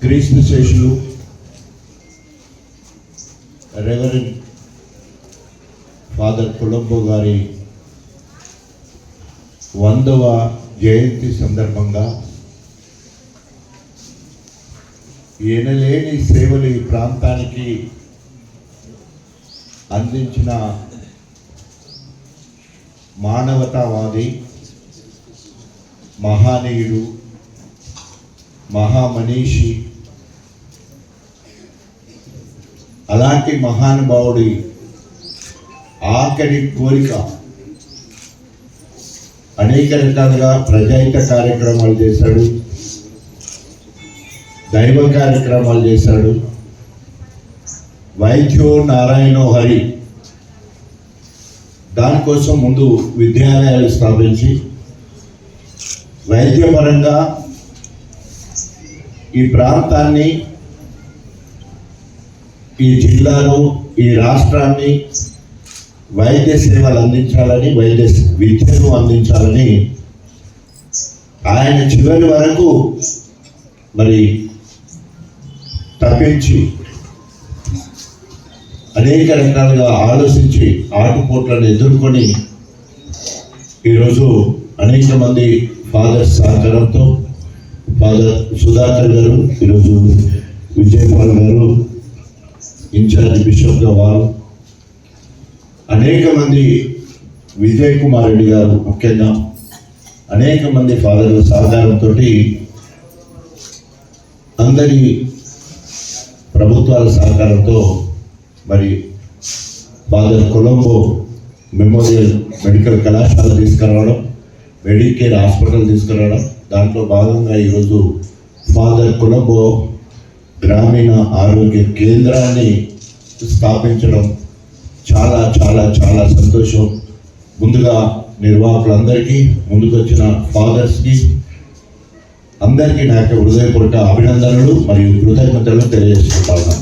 క్రీస్తు శేషులు reverend father Colombo గారి 100వ జయంతి సందర్భంగా ఎనలేని సేవలు ఈ ప్రాంతానికి అందించిన మానవతావాది, మహానీయుడు, మహామనీషి, అలాంటి మహానుభావుడి ఆఖరి కోరిక అనేక రకాలుగా ప్రజాహిత కార్యక్రమాలు చేశాడు, దైవ కార్యక్రమాలు చేశాడు. వైద్యో నారాయణో హరి దానికోసం ముందు విద్యాలయాలు స్థాపించి వైద్యపరంగా ఈ ప్రాంతాన్ని, ఈ జిల్లాను, ఈ రాష్ట్రాన్ని వైద్య సేవలు అందించాలని, వైద్య విద్యను అందించాలని ఆయన చివరి వరకు మరి తప్పించి అనేక రకాలుగా ఆలోచించి ఆటుపోట్లను ఎదుర్కొని ఈరోజు అనేక మంది ఫాదర్స్ సహకారంతో ఫాదర్ సుధాకర్ గారు, ఈరోజు విజయపాల్ గారు ఇన్ఛార్జ్ బిషప్గా వారు, అనేక మంది విజయ్ కుమార్ రెడ్డి గారు, ముఖ్యంగా అనేక మంది ఫాదర్ల సహకారంతో అందరి ప్రభుత్వాల సహకారంతో మరి ఫాదర్ కొలంబో మెమోరియల్ మెడికల్ కళాశాల తీసుకురావడం, మెడికేర్ హాస్పిటల్ తీసుకురావడం, దాంట్లో భాగంగా ఈరోజు ఫాదర్ కొలంబో గ్రామీణ ఆరోగ్య కేంద్రాన్ని స్థాపించడం చాలా చాలా చాలా సంతోషం. ముందుగా నిర్వాహకులందరికీ, ముందుకొచ్చిన ఫాదర్స్కి అందరికీ నాకు హృదయపూర్వక అభినందనలు మరియు కృతజ్ఞతలు తెలియజేసుకుంటాను.